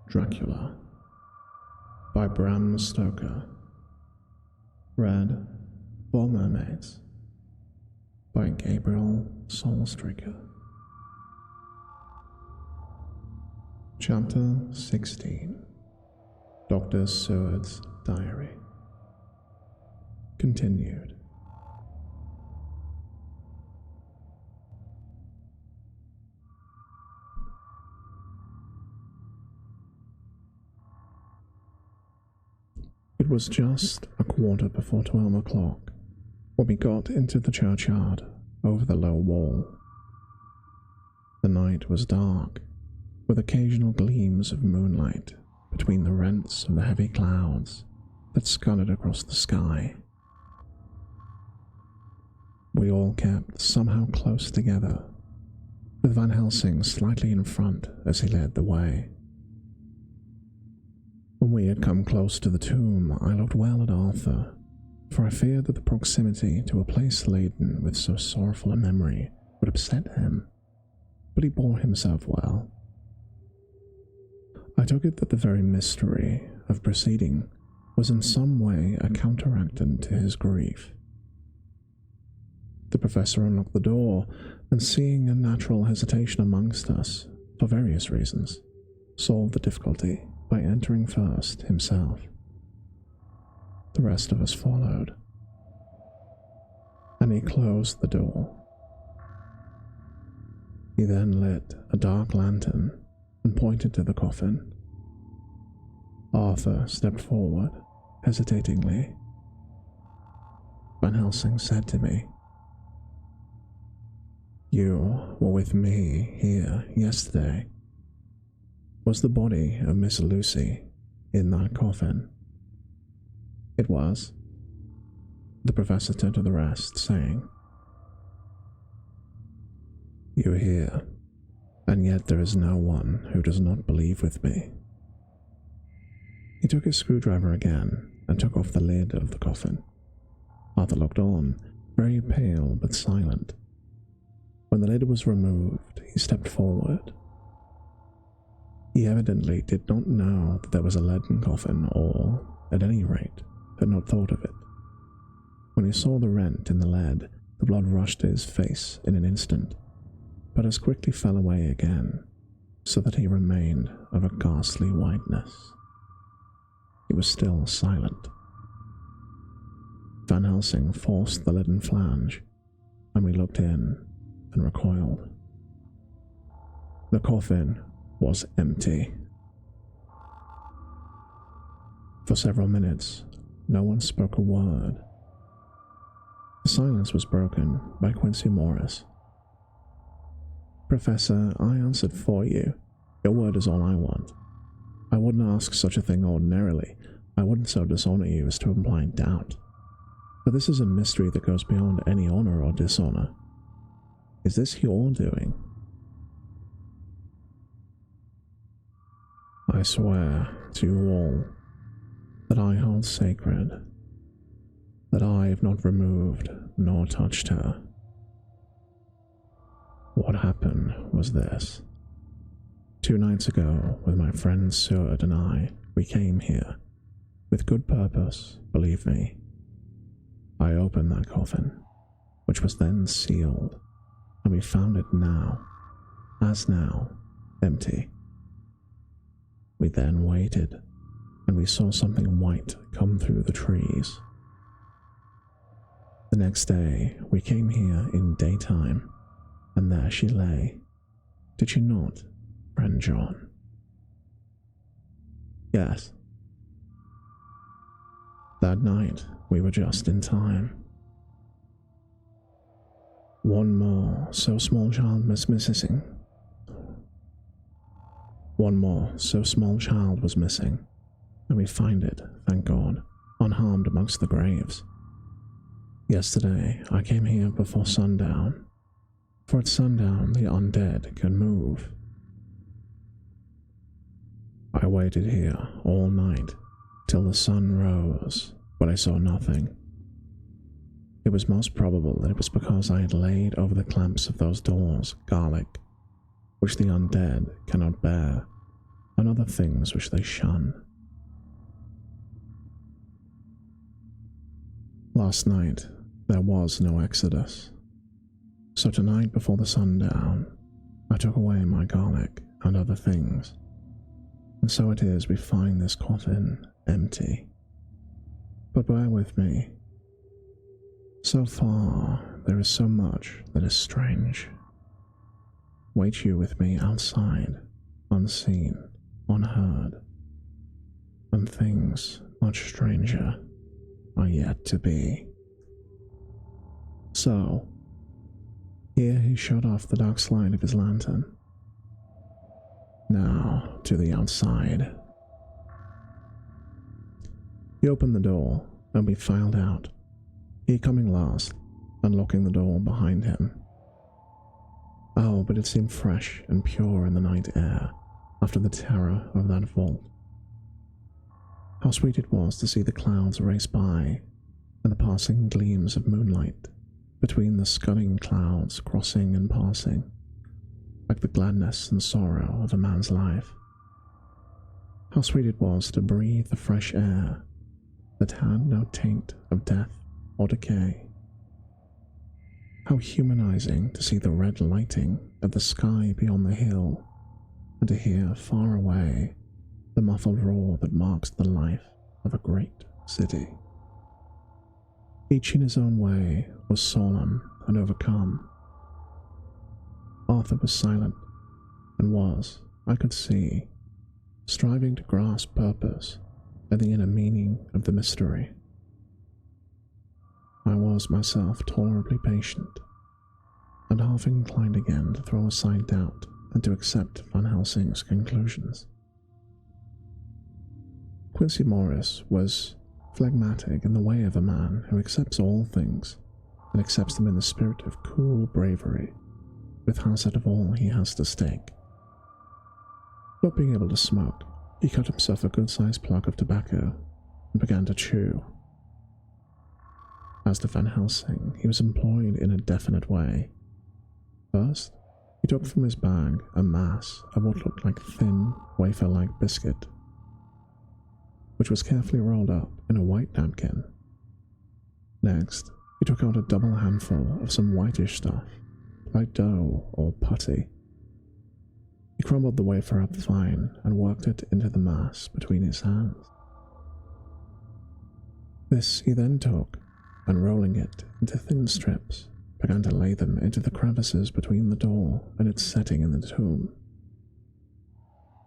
Dracula by Bram Stoker. Read for Mermaids by Gabriel Soulstreaker. Chapter 16. Dr. Seward's Diary. Continued. It was just a quarter before 12 o'clock when we got into the churchyard over the low wall. The night was dark, with occasional gleams of moonlight between the rents of the heavy clouds that scudded across the sky. We all kept somehow close together, with Van Helsing slightly in front as he led the way. When we had come close to the tomb, I looked well at Arthur, for I feared that the proximity to a place laden with so sorrowful a memory would upset him, but he bore himself well. I took it that the very mystery of proceeding was in some way a counteractant to his grief. The professor unlocked the door, and seeing a natural hesitation amongst us, for various reasons, solved the difficulty by entering first himself. The rest of us followed, and he closed the door. He then lit a dark lantern and pointed to the coffin. Arthur stepped forward, hesitatingly. Van Helsing said to me, "You were with me here yesterday. Was the body of Miss Lucy in that coffin?" "It was." The professor turned to the rest, saying, "You hear, and yet there is no one who does not believe with me." He took his screwdriver again and took off the lid of the coffin. Arthur looked on, very pale but silent. When the lid was removed, he stepped forward. He evidently did not know that there was a leaden coffin, or, at any rate, had not thought of it. When he saw the rent in the lead, the blood rushed to his face in an instant, but as quickly fell away again, so that he remained of a ghastly whiteness. He was still silent. Van Helsing forced the leaden flange, and we looked in and recoiled. The coffin was empty. For several minutes, no one spoke a word. The silence was broken by Quincy Morris. "Professor, I answered for you. Your word is all I want. I wouldn't ask such a thing ordinarily. I wouldn't so dishonor you as to imply doubt. But this is a mystery that goes beyond any honor or dishonor. Is this your doing?" "I swear to you all that I hold sacred, that I have not removed nor touched her. What happened was this. 2 nights ago, with my friend Seward and I, we came here, with good purpose, believe me. I opened that coffin, which was then sealed, and we found it now, as now, empty. We then waited, and we saw something white come through the trees. The next day, we came here in daytime, and there she lay. Did she not, friend John?" "Yes." "That night, we were just in time. One more so small child was missing. One more so small child was missing, and we find it, thank God, unharmed amongst the graves. Yesterday, I came here before sundown, for at sundown the undead can move. I waited here all night, till the sun rose, but I saw nothing. It was most probable that it was because I had laid over the clamps of those doors garlic, which the undead cannot bear, and other things which they shun. Last night, there was no exodus, so tonight before the sundown, I took away my garlic and other things, and so it is we find this coffin empty. But bear with me. So far, there is so much that is strange. Wait you with me outside, unseen, unheard, and things much stranger are yet to be. So, here he shut off the dark slide of his lantern. Now, to the outside. He opened the door, and we filed out, he coming last, and locking the door behind him. Oh, but it seemed fresh and pure in the night air, after the terror of that vault. How sweet it was to see the clouds race by, and the passing gleams of moonlight between the scudding clouds crossing and passing, like the gladness and sorrow of a man's life. How sweet it was to breathe the fresh air that had no taint of death or decay. How humanizing to see the red lighting of the sky beyond the hill, and to hear far away the muffled roar that marks the life of a great city. Each in his own way was solemn and overcome. Arthur was silent, and was, I could see, striving to grasp purpose and the inner meaning of the mystery. I was myself tolerably patient, and half inclined again to throw aside doubt and to accept Van Helsing's conclusions. Quincy Morris was phlegmatic in the way of a man who accepts all things, and accepts them in the spirit of cool bravery, with hazard of all he has to stake. Not being able to smoke, he cut himself a good-sized plug of tobacco and began to chew. As to Van Helsing, he was employed in a definite way. First, he took from his bag a mass of what looked like thin, wafer-like biscuit, which was carefully rolled up in a white napkin. Next, he took out a double handful of some whitish stuff, like dough or putty. He crumbled the wafer up fine and worked it into the mass between his hands. This he then took, and rolling it into thin strips, began to lay them into the crevices between the door and its setting in the tomb.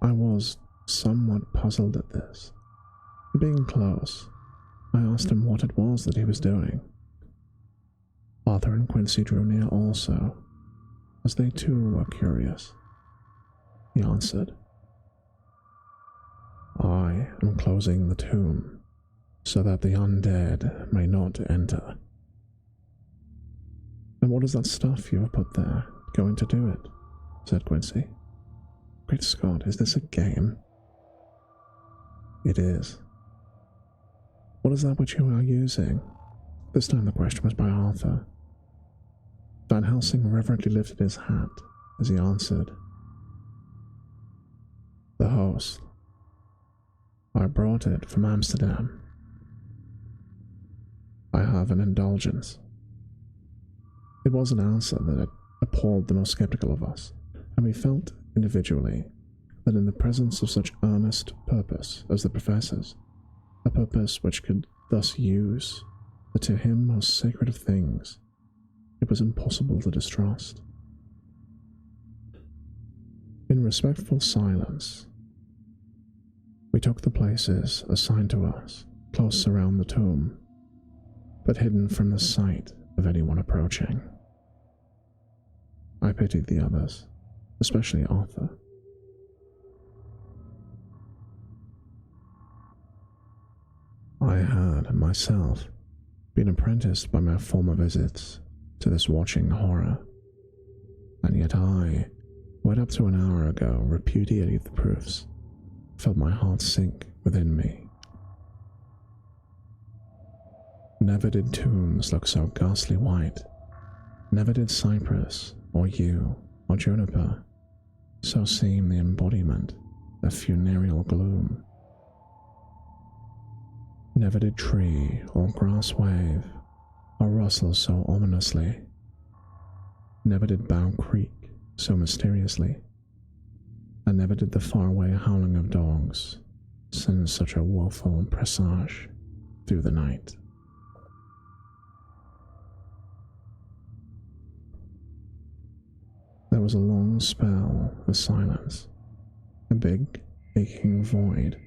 I was somewhat puzzled at this. Being close, I asked him what it was that he was doing. Arthur and Quincy drew near also, as they too were curious. He answered, "I am closing the tomb, so that the undead may not enter." "And what is that stuff you have put there going to do it?" said Quincy. "Great Scott, is this a game?" "It is." "What is that which you are using?" This time the question was by Arthur. Van Helsing reverently lifted his hat as he answered, "The host. I brought it from Amsterdam. I have an indulgence." It was an answer that appalled the most skeptical of us, and we felt individually that in the presence of such earnest purpose as the Professor's, a purpose which could thus use the to him most sacred of things, it was impossible to distrust. In respectful silence, we took the places assigned to us close around the tomb, but hidden from the sight of anyone approaching. I pitied the others, especially Arthur. I had, myself, been apprenticed by my former visits to this watching horror, and yet I, who had up to an hour ago repudiated the proofs, felt my heart sink within me. Never did tombs look so ghastly white, never did cypress, or yew, or juniper so seem the embodiment a funereal gloom. Never did tree or grass wave or rustle so ominously. Never did bough creak so mysteriously, and never did the faraway howling of dogs send such a woeful presage through the night. There was a long spell of silence, a big, aching void,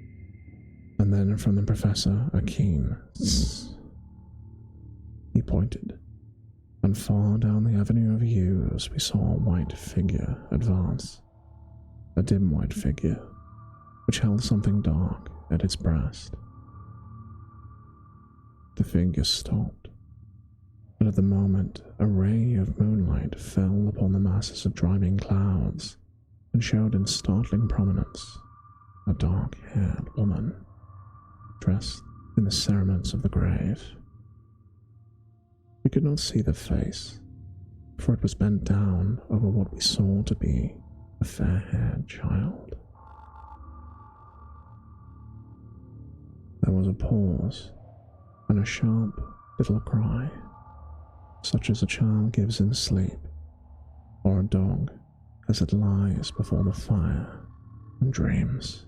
and then from the professor a keen tss. He pointed, and far down the avenue of yews we saw a white figure advance, a dim white figure which held something dark at its breast. The figure stopped, and at the moment a ray of moonlight fell upon the masses of driving clouds and showed in startling prominence a dark-haired woman dressed in the cerements of the grave. We could not see the face, for it was bent down over what we saw to be a fair-haired child. There was a pause, and a sharp little cry, such as a child gives in sleep, or a dog as it lies before the fire and dreams.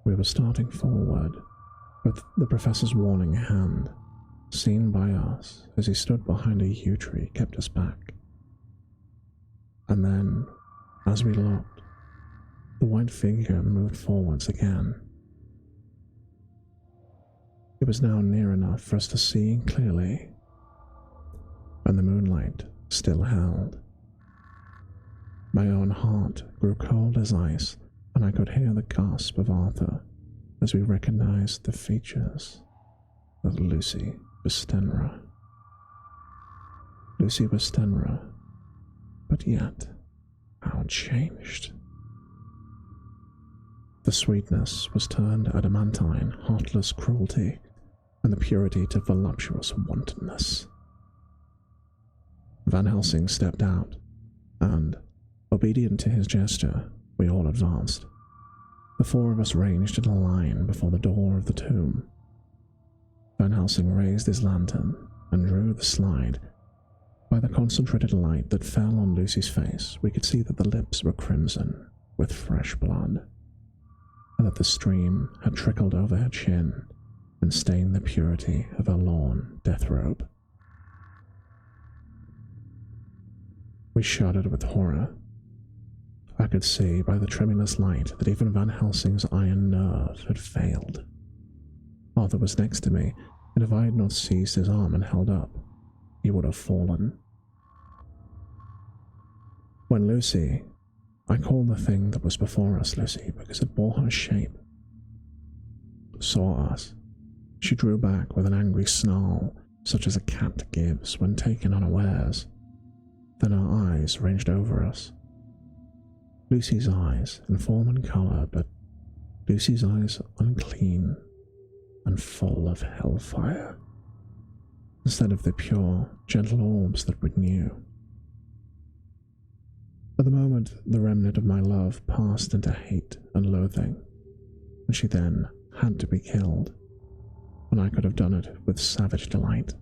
We were starting forward, with the professor's warning hand, seen by us as he stood behind a yew tree, kept us back. And then, as we looked, the white figure moved forwards again. It was now near enough for us to see clearly, and the moonlight still held. My own heart grew cold as ice, and I could hear the gasp of Arthur as we recognized the features of Lucy Westenra. Lucy Westenra, but yet, how changed. The sweetness was turned adamantine, heartless cruelty, and the purity to voluptuous wantonness. Van Helsing stepped out, and, obedient to his gesture, we all advanced. The four of us ranged in a line before the door of the tomb. Van Helsing raised his lantern and drew the slide. By the concentrated light that fell on Lucy's face, we could see that the lips were crimson with fresh blood, and that the stream had trickled over her chin and stained the purity of her lawn death robe. We shuddered with horror. I could see by the tremulous light that even Van Helsing's iron nerve had failed. Arthur was next to me, and if I had not seized his arm and held up, he would have fallen. When Lucy, I call the thing that was before us Lucy because it bore her shape, saw us, she drew back with an angry snarl, such as a cat gives when taken unawares. Then her eyes ranged over us. Lucy's eyes in form and colour, but Lucy's eyes unclean and full of hellfire, instead of the pure, gentle orbs that we knew. At the moment, the remnant of my love passed into hate and loathing, and she then had to be killed, and I could have done it with savage delight.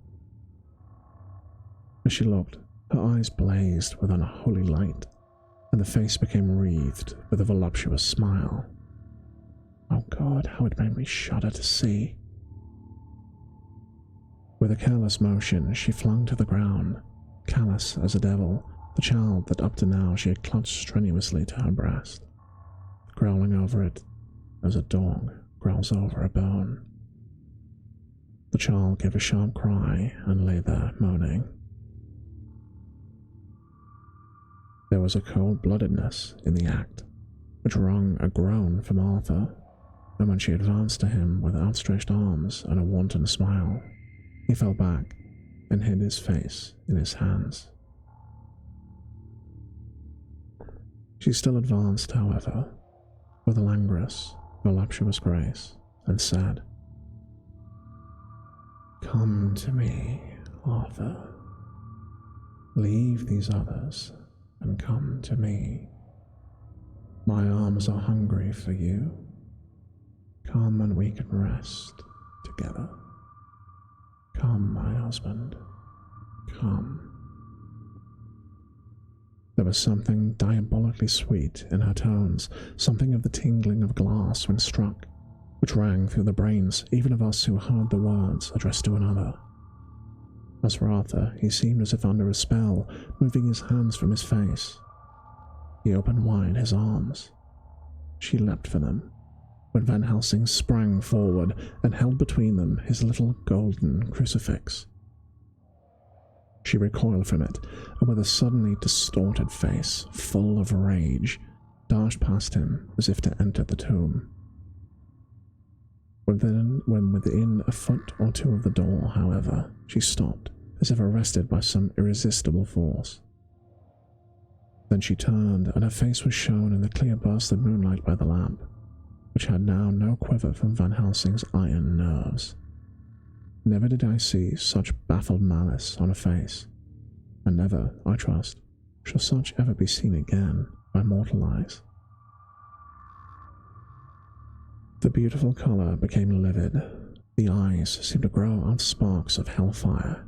As she looked, her eyes blazed with unholy light, and the face became wreathed with a voluptuous smile. Oh God, how it made me shudder to see. With a careless motion, she flung to the ground, callous as a devil, the child that up to now she had clutched strenuously to her breast, growling over it as a dog growls over a bone. The child gave a sharp cry and lay there moaning. There was a cold-bloodedness in the act, which wrung a groan from Arthur, and when she advanced to him with outstretched arms and a wanton smile, he fell back and hid his face in his hands. She still advanced, however, with a languorous, voluptuous grace, and said, "Come to me, Arthur. Leave these others and come to me. My arms are hungry for you. Come and we can rest together. Come, my husband. Come. There was something diabolically sweet in her tones, something of the tingling of glass when struck, which rang through the brains even of us who heard the words addressed to another. As for Arthur, he seemed as if under a spell, moving his hands from his face. He opened wide his arms. She leapt for them, when Van Helsing sprang forward and held between them his little golden crucifix. She recoiled from it, and with a suddenly distorted face, full of rage, dashed past him as if to enter the tomb. When within a foot or two of the door, however, she stopped, as if arrested by some irresistible force. Then she turned, and her face was shown in the clear burst of moonlight by the lamp, which had now no quiver from Van Helsing's iron nerves. Never did I see such baffled malice on a face, and never, I trust, shall such ever be seen again by mortal eyes. The beautiful colour became livid, the eyes seemed to grow out sparks of hellfire,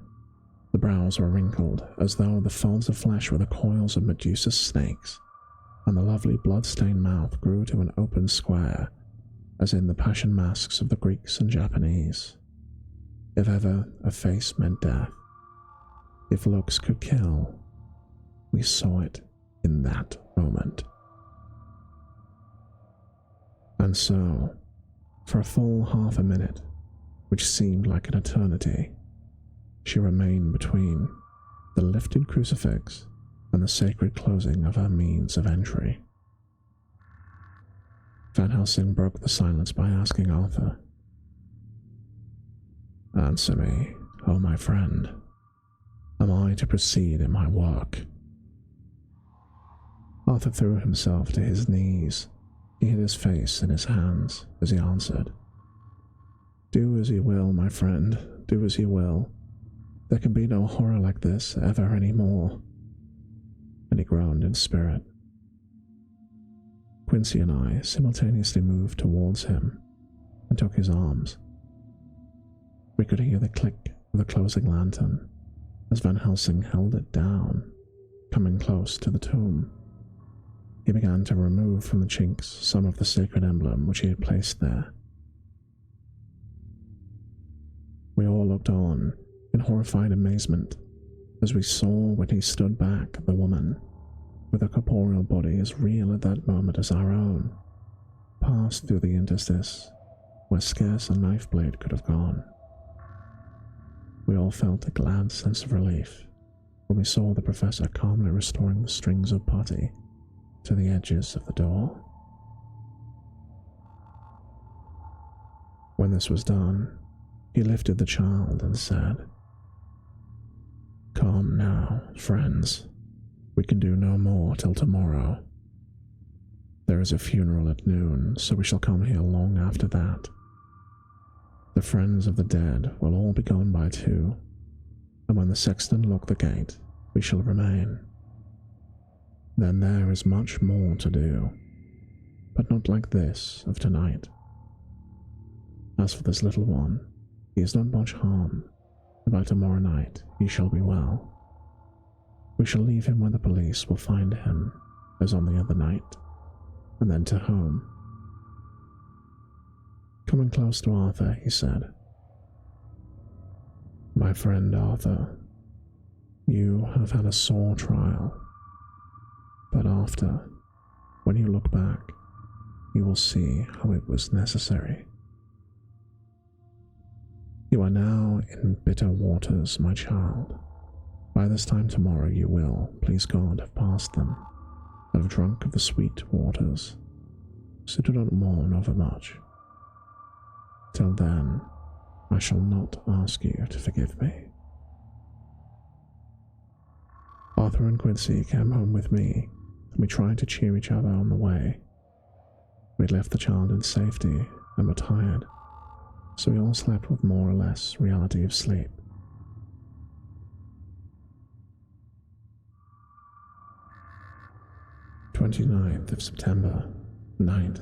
the brows were wrinkled as though the folds of flesh were the coils of Medusa's snakes, and the lovely blood-stained mouth grew to an open square, as in the passion masks of the Greeks and Japanese. If ever a face meant death, if looks could kill, we saw it in that moment. And so, for a full half a minute, which seemed like an eternity, she remained between the lifted crucifix and the sacred closing of her means of entry. Van Helsing broke the silence by asking Arthur, "Answer me, oh my friend. Am I to proceed in my work?" Arthur threw himself to his knees. He hid his face in his hands as he answered, "Do as you will, my friend, do as you will. There can be no horror like this ever any more." And he groaned in spirit. Quincy and I simultaneously moved towards him and took his arms. We could hear the click of the closing lantern as Van Helsing held it down, coming close to the tomb. He began to remove from the chinks some of the sacred emblem which he had placed there. We all looked on in horrified amazement as we saw when he stood back the woman, with a corporeal body as real at that moment as our own, passed through the interstice where scarce a knife blade could have gone. We all felt a glad sense of relief when we saw the professor calmly restoring the strings of putty to the edges of the door. When this was done, he lifted the child and said, "Come now, friends. We can do no more till tomorrow. There is a funeral at noon, so we shall come here long after that. The friends of the dead will all be gone by 2, and when the sexton lock the gate, we shall remain. Then there is much more to do, but not like this of tonight. As for this little one, he is not much harm, and by tomorrow night he shall be well. We shall leave him where the police will find him, as on the other night, and then to home." Coming close to Arthur, he said, "My friend Arthur, you have had a sore trial, but after, when you look back, you will see how it was necessary. You are now in bitter waters, my child. By this time tomorrow you will, please God, have passed them, and have drunk of the sweet waters, so do not mourn over much. Till then, I shall not ask you to forgive me." Arthur and Quincy came home with me, and we tried to cheer each other on the way. We had left the child in safety and were tired, so we all slept with more or less reality of sleep. 29th of September, night.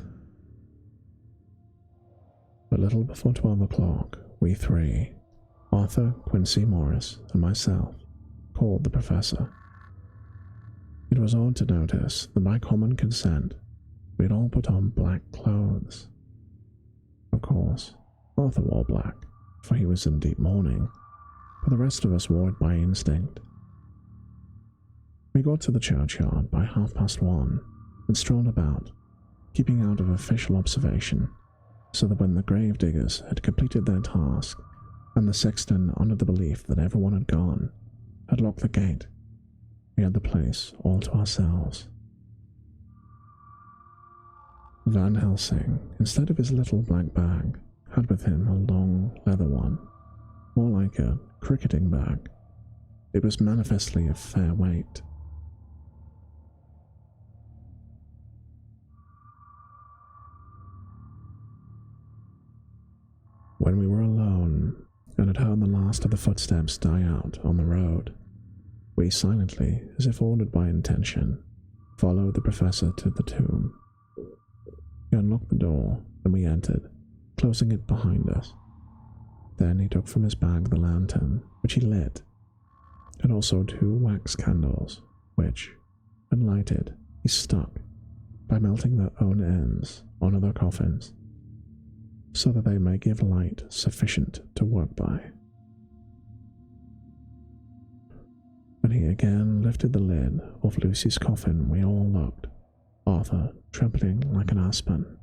A little before 12 o'clock, we three, Arthur, Quincy, Morris, and myself, called the professor. It was odd to notice that by common consent, we had all put on black clothes. Of course, Arthur wore black, for he was in deep mourning, but the rest of us wore it by instinct. We got to the churchyard by 1:30 and strolled about, keeping out of official observation, so that when the grave diggers had completed their task and the sexton, under the belief that everyone had gone, had locked the gate, we had the place all to ourselves. Van Helsing, instead of his little black bag, had with him a long leather one, more like a cricketing bag. It was manifestly of fair weight. When we were alone and had heard the last of the footsteps die out on the road, we silently, as if ordered by intention, followed the professor to the tomb. He unlocked the door and we entered, closing it behind us. Then he took from his bag the lantern, which he lit, and also 2 wax candles, which, when lighted, he stuck by melting their own ends on other coffins, so that they may give light sufficient to work by. When he again lifted the lid of Lucy's coffin, we all looked, Arthur trembling like an aspen,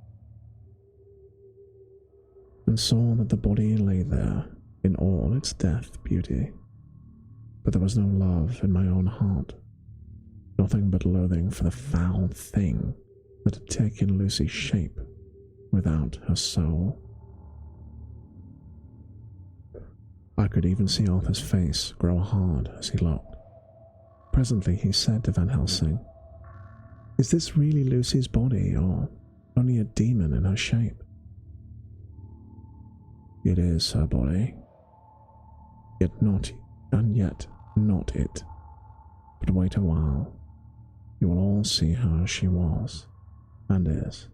and saw that the body lay there in all its death beauty. But there was no love in my own heart, nothing but loathing for the foul thing that had taken Lucy's shape without her soul. I could even see Arthur's face grow hard as he looked. Presently he said to Van Helsing, "Is this really Lucy's body, or only a demon in her shape?" "It is her body, yet not it. But wait a while, you will all see her as she was, and is.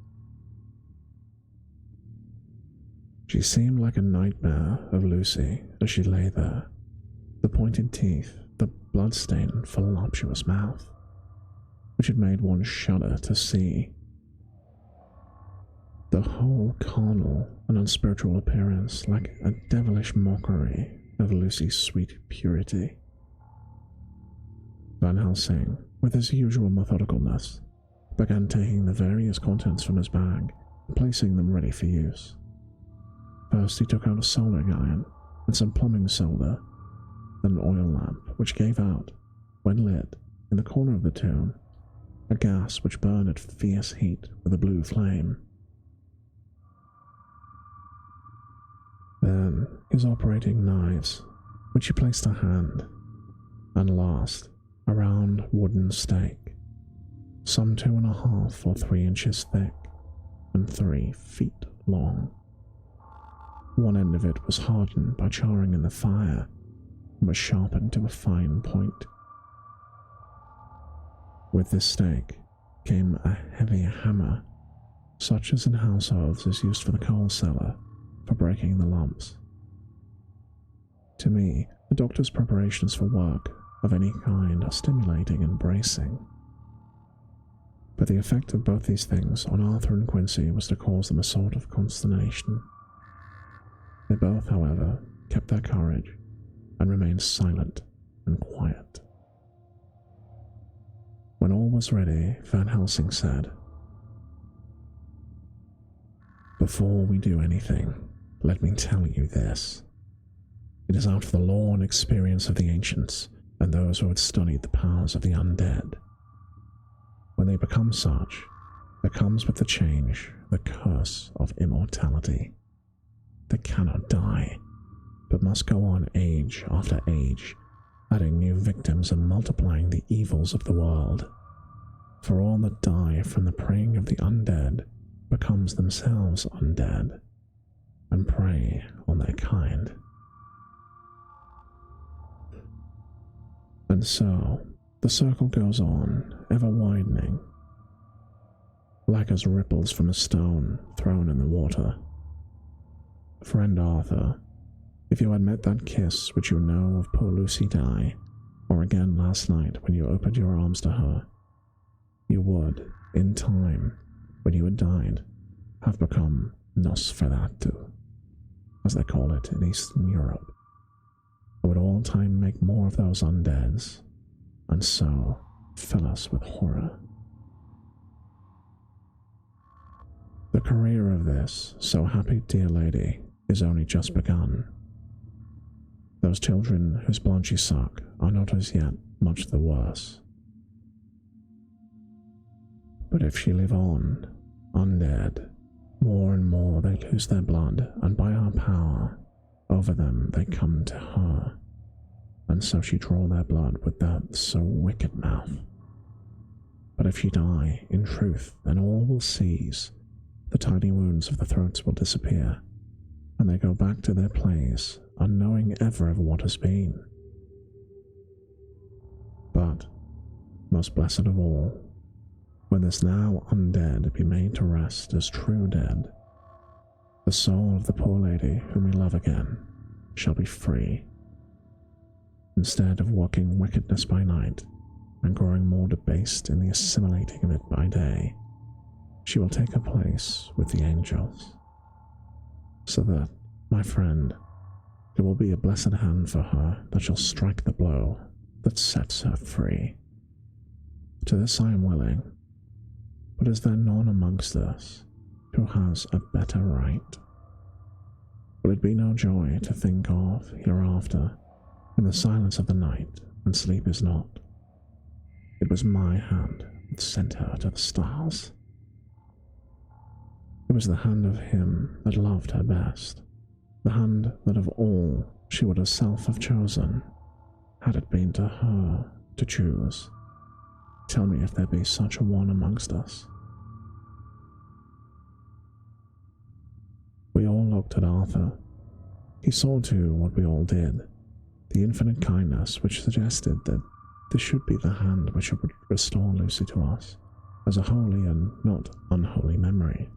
She seemed like a nightmare of Lucy as she lay there, the pointed teeth, the blood-stained, voluptuous mouth, which had made one shudder to see. The whole carnal and unspiritual appearance like a devilish mockery of Lucy's sweet purity. Van Helsing, with his usual methodicalness, began taking the various contents from his bag and placing them ready for use. First he took out a soldering iron and some plumbing solder, then an oil lamp which gave out, when lit, in the corner of the tomb, a gas which burned at fierce heat with a blue flame. Then his operating knives, which he placed to hand, and last, a round wooden stake, some 2.5 or 3 inches thick and 3 feet long. One end of it was hardened by charring in the fire and was sharpened to a fine point. With this stake came a heavy hammer, such as in households is used for the coal cellar, for breaking the lumps. To me, the doctor's preparations for work of any kind are stimulating and bracing. But the effect of both these things on Arthur and Quincy was to cause them a sort of consternation. They both, however, kept their courage and remained silent and quiet. When all was ready, Van Helsing said, "Before we do anything, let me tell you this. It is out of the law and experience of the ancients and those who had studied the powers of the undead. When they become such, there comes with the change the curse of immortality. They cannot die, but must go on age after age, adding new victims and multiplying the evils of the world. For all that die from the preying of the undead becomes themselves undead, and prey on their kind. And so, the circle goes on, ever widening, like as ripples from a stone thrown in the water. Friend Arthur, if you had met that kiss which you know of poor Lucy die, or again last night when you opened your arms to her, you would, in time, when you had died, have become Nosferatu, as they call it in Eastern Europe. It would all time make more of those undeads, and so fill us with horror. The career of this so happy dear lady is only just begun. Those children whose blood she suck are not as yet much the worse. But if she live on, undead, more and more they lose their blood, and by our power over them they come to her, and so she draw their blood with that so wicked mouth. But if she die, in truth, then all will cease, the tiny wounds of the throats will disappear, and they go back to their place, unknowing ever of what has been. But, most blessed of all, when this now undead be made to rest as true dead, the soul of the poor lady whom we love again shall be free. Instead of working wickedness by night and growing more debased in the assimilating of it by day, she will take her place with the angels. So that, my friend, it will be a blessed hand for her that shall strike the blow that sets her free. To this I am willing, but is there none amongst us who has a better right? Will it be no joy to think of hereafter in the silence of the night when sleep is not? It was my hand that sent her to the stars. It was the hand of him that loved her best, the hand that of all she would herself have chosen, had it been to her to choose. Tell me if there be such a one amongst us. We all looked at Arthur. He saw too what we all did, the infinite kindness which suggested that this should be the hand which would restore Lucy to us, as a holy and not unholy memory.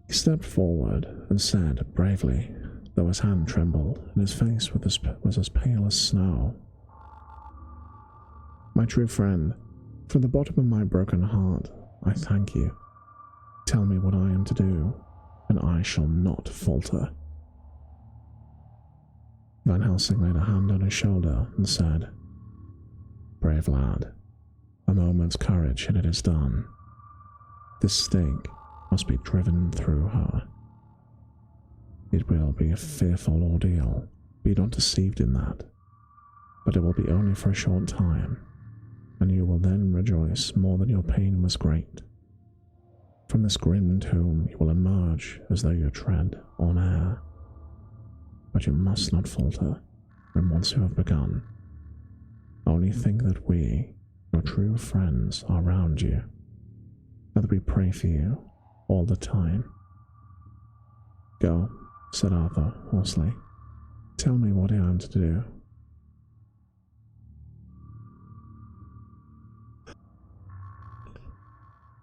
He stepped forward and said bravely, though his hand trembled and his face was as pale as snow, "My true friend, from the bottom of my broken heart, I thank you. Tell me what I am to do, and I shall not falter." Van Helsing laid a hand on his shoulder and said, "Brave lad, a moment's courage and it is done. This stake must be driven through her. It will be a fearful ordeal, be not deceived in that, but it will be only for a short time, and you will then rejoice more than your pain was great. From this grim tomb you will emerge as though you tread on air, but you must not falter when once you have begun. Only think that we, your true friends, are round you, and that we pray for you all the time." "Go," said Arthur hoarsely. "Tell me what I am to do."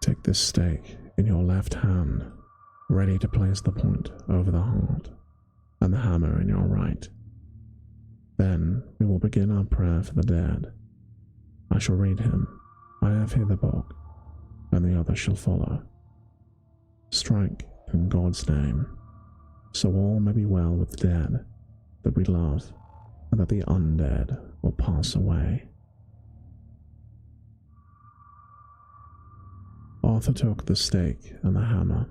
"Take this stake in your left hand, ready to place the point over the heart, and the hammer in your right. Then we will begin our prayer for the dead. I shall read him. I have here the book, and the other shall follow. Strike in God's name, so all may be well with the dead that we love, and that the undead will pass away." Arthur took the stake and the hammer,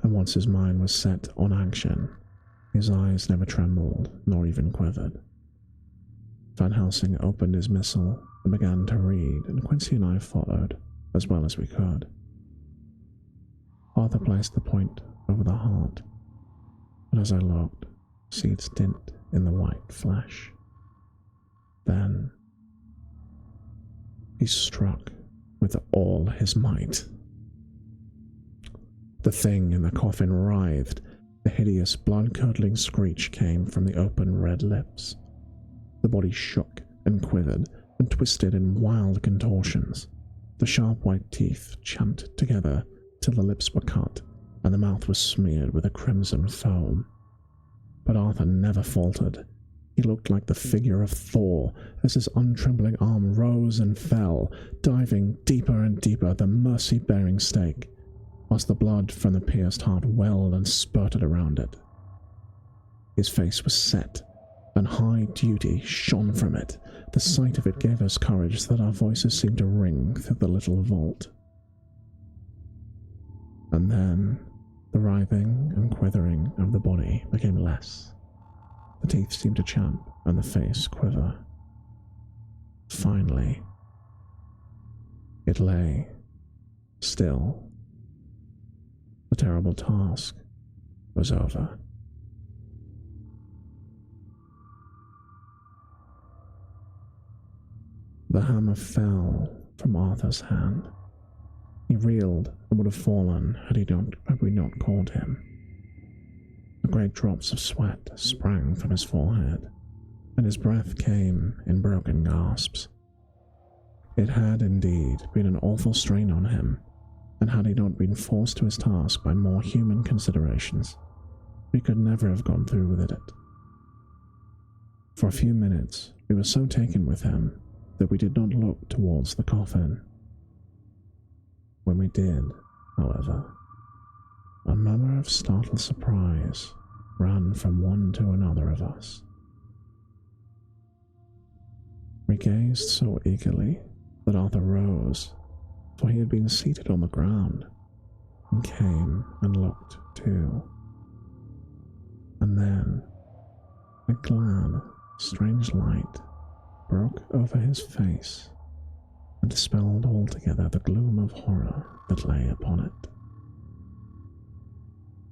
and once his mind was set on action, his eyes never trembled nor even quivered. Van Helsing opened his missal and began to read, and Quincy and I followed as well as we could. Arthur placed the point over the heart, and as I looked, see its tint in the white flesh. Then he struck with all his might. The thing in the coffin writhed. The hideous, blood-curdling screech came from the open red lips. The body shook and quivered and twisted in wild contortions. The sharp white teeth champed together till the lips were cut and the mouth was smeared with a crimson foam. But Arthur never faltered. He looked like the figure of Thor as his untrembling arm rose and fell, diving deeper and deeper the mercy-bearing stake, whilst the blood from the pierced heart welled and spurted around it. His face was set, and high duty shone from it. The sight of it gave us courage that our voices seemed to ring through the little vault. And then the writhing and quivering of the body became less. The teeth seemed to champ and the face quiver. Finally, it lay still. The terrible task was over. The hammer fell from Arthur's hand. He reeled and would have fallen had we not caught him. The great drops of sweat sprang from his forehead, and his breath came in broken gasps. It had indeed been an awful strain on him, and had he not been forced to his task by more human considerations, we could never have gone through with it. For a few minutes we were so taken with him that we did not look towards the coffin. When we did, however, a murmur of startled surprise ran from one to another of us. We gazed so eagerly that Arthur rose, for he had been seated on the ground, and came and looked too. And then a glad, strange light broke over his face and dispelled altogether the gloom of horror that lay upon it.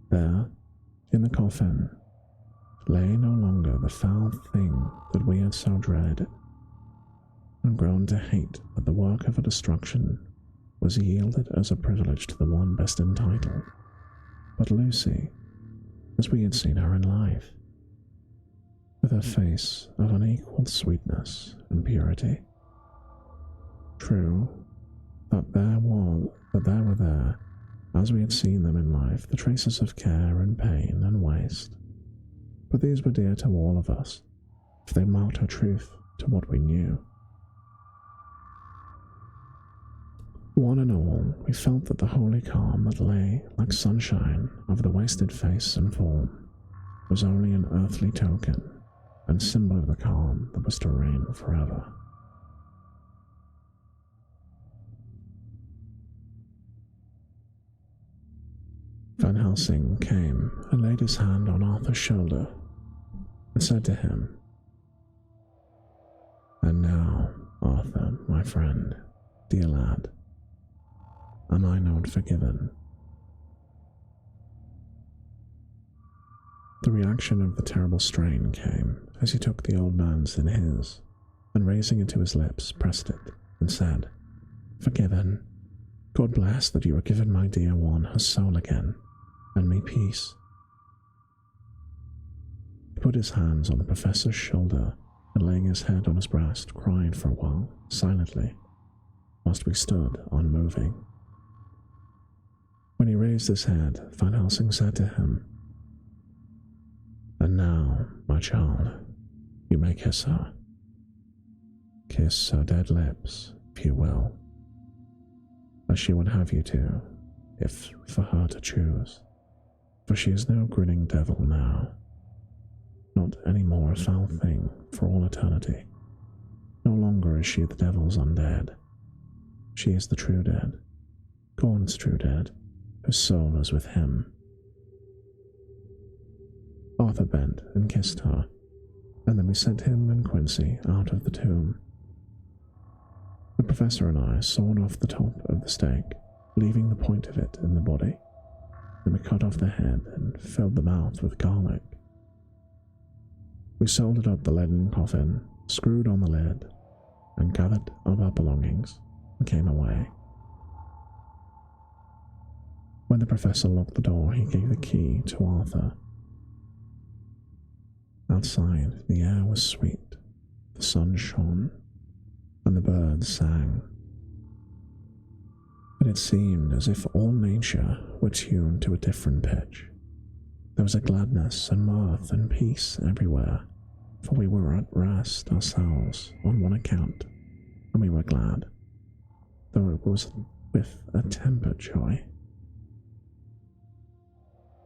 There, in the coffin, lay no longer the foul thing that we had so dreaded, and grown to hate that the work of a destruction was yielded as a privilege to the one best entitled, but Lucy, as we had seen her in life, with her face of unequalled sweetness and purity. True, that there were there, as we had seen them in life, the traces of care and pain and waste, but these were dear to all of us, if they marked her truth to what we knew. One and all, we felt that the holy calm that lay like sunshine over the wasted face and form was only an earthly token and symbol of the calm that was to reign forever. Van Helsing came and laid his hand on Arthur's shoulder and said to him, "And now, Arthur, my friend, dear lad, am I not forgiven?" The reaction of the terrible strain came as he took the old man's in his, and raising it to his lips, pressed it, and said, "Forgiven. God bless that you are given my dear one her soul again, and me peace." He put his hands on the professor's shoulder, and laying his head on his breast, cried for a while, silently, whilst we stood unmoving. When he raised his head, Van Helsing said to him, "And now, my child, you may kiss her. Kiss her dead lips, if you will, as she would have you to, if for her to choose, for she is no grinning devil now, not any more a foul thing for all eternity. No longer is she the devil's undead. She is the true dead, Gaunt's true dead, whose soul is with him." Arthur bent and kissed her, and then we sent him and Quincy out of the tomb. The professor and I sawed off the top of the stake, leaving the point of it in the body. Then we cut off the head and filled the mouth with garlic. We soldered up the leaden coffin, screwed on the lid, and gathered up our belongings and came away. When the professor locked the door, he gave the key to Arthur. Outside, the air was sweet, the sun shone, and the birds sang. but it seemed as if all nature were tuned to a different pitch. There was a gladness and mirth and peace everywhere, for we were at rest ourselves on one account, and we were glad, though it was with a tempered joy.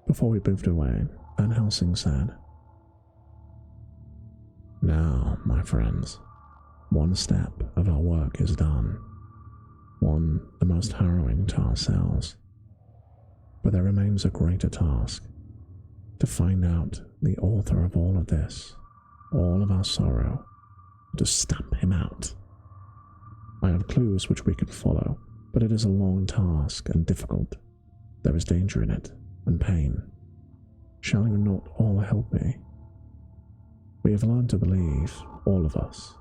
Before we moved away, Van Helsing said, "Now, my friends, one step of our work is done, one the most harrowing to ourselves, but there remains a greater task, to find out the author of all of this, all of our sorrow, to stamp him out. I have clues which we can follow, but it is a long task and difficult. There is danger in it, and pain. Shall you not all help me? We have learned to believe, all of us.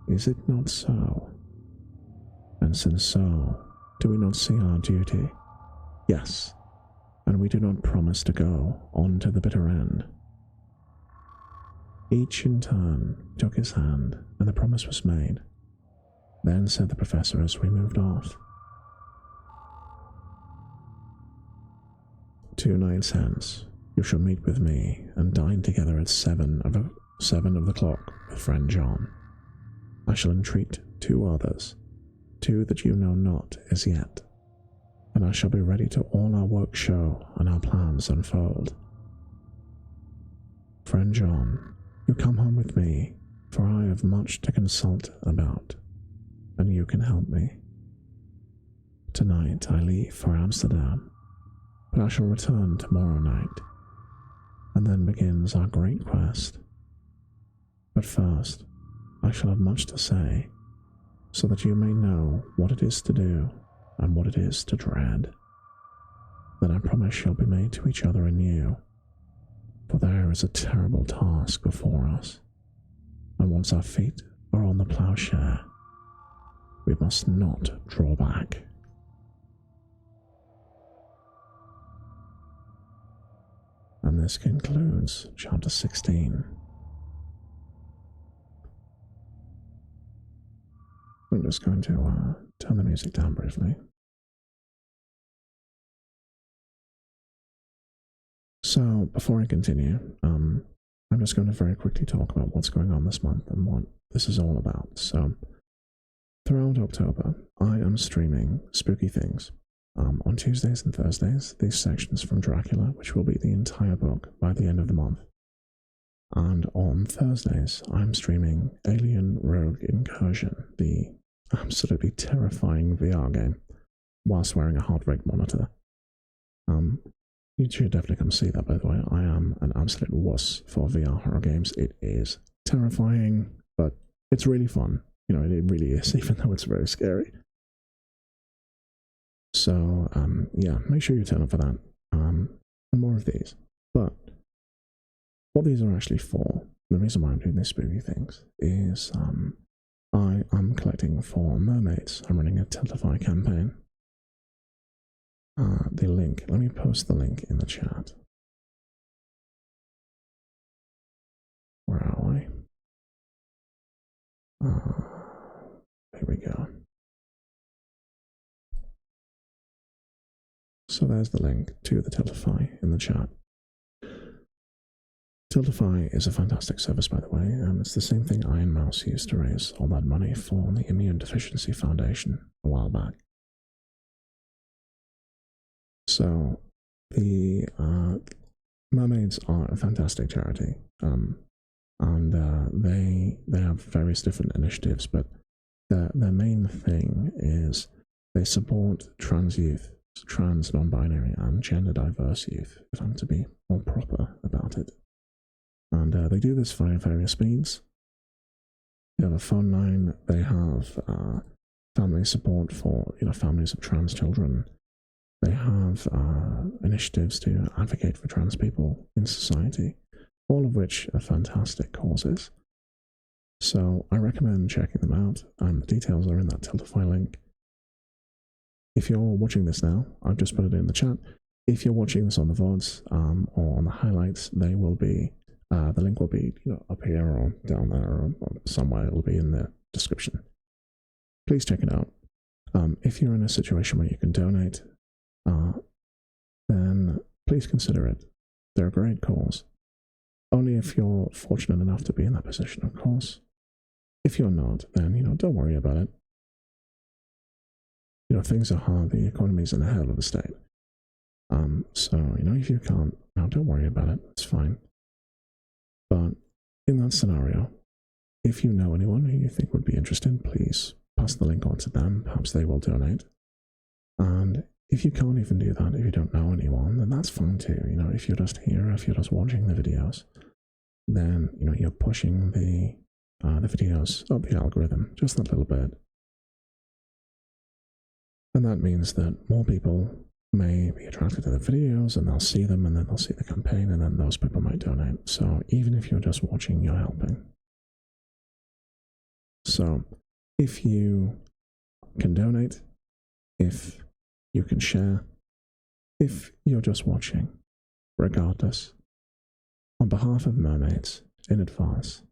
Is it not so? And since so, do we not see our duty? Yes, and we do not promise to go on to the bitter end." Each in turn took his hand, and the promise was made. Then said the professor as we moved off, "2 nights hence, you shall meet with me and dine together at 7 of the clock with friend John. I shall entreat 2 others, 2 that you know not as yet, and I shall be ready to all our work show and our plans unfold. Friend John, you come home with me, for I have much to consult about, and you can help me. Tonight I leave for Amsterdam, but I shall return tomorrow night, and then begins our great quest. But first, I shall have much to say, so that you may know what it is to do and what it is to dread. Then I promise shall be made to each other anew, for there is a terrible task before us, and once our feet are on the ploughshare, we must not draw back." And this concludes chapter 16. I'm just going to turn the music down briefly. So, before I continue, I'm just going to very quickly talk about what's going on this month and what this is all about. So, throughout October, I am streaming spooky things. On Tuesdays and Thursdays, these sections from Dracula, which will be the entire book by the end of the month. And on Thursdays, I'm streaming Alien Rogue Incursion, the absolutely terrifying VR game, whilst wearing a heart rate monitor. You should definitely come see that, by the way. I am an absolute wuss for VR horror games. It is terrifying, but it's really fun. You know, it really is, even though it's very scary. So, yeah, make sure you turn up for that. And more of these. But what these are actually for, the reason why I'm doing these spooky things, is I am collecting for mermaids. I'm running a Teltify campaign. The link, let me post the link in the chat. Where are we? Here we go. So there's the link to the Teltify in the chat. Tiltify is a fantastic service, by the way. It's the same thing Iron Mouse used to raise all that money for the Immune Deficiency Foundation a while back. So the mermaids are a fantastic charity, and they have various different initiatives, but their main thing is they support trans youth, trans, non-binary, and gender diverse youth, if I'm to be more proper about it. And they do this via various means. They have a phone line. They have family support for families of trans children. They have initiatives to advocate for trans people in society, all of which are fantastic causes. So I recommend checking them out. The details are in that Tiltify link. If you're watching this now, I've just put it in the chat. If you're watching this on the VODs or on the highlights, they will be. The link will be up here or down there or somewhere. It'll be in the description. Please check it out. If you're in a situation where you can donate, then please consider it. They're a great cause. Only if you're fortunate enough to be in that position, of course. If you're not, then, don't worry about it. Things are hard. The economy's in a hell of a state. So, if you can't, don't worry about it. It's fine. But in that scenario, if you know anyone who you think would be interested, please pass the link on to them. Perhaps they will donate. And if you can't even do that, if you don't know anyone, then that's fine too. If you're just here, if you're just watching the videos, then, you're pushing the videos up the algorithm just a little bit. And that means that more people may be attracted to the videos, and they'll see them, and then they'll see the campaign, and then those people might donate. So even if you're just watching, you're helping. So if you can donate, if you can share, if you're just watching, regardless, on behalf of mermaids, in advance,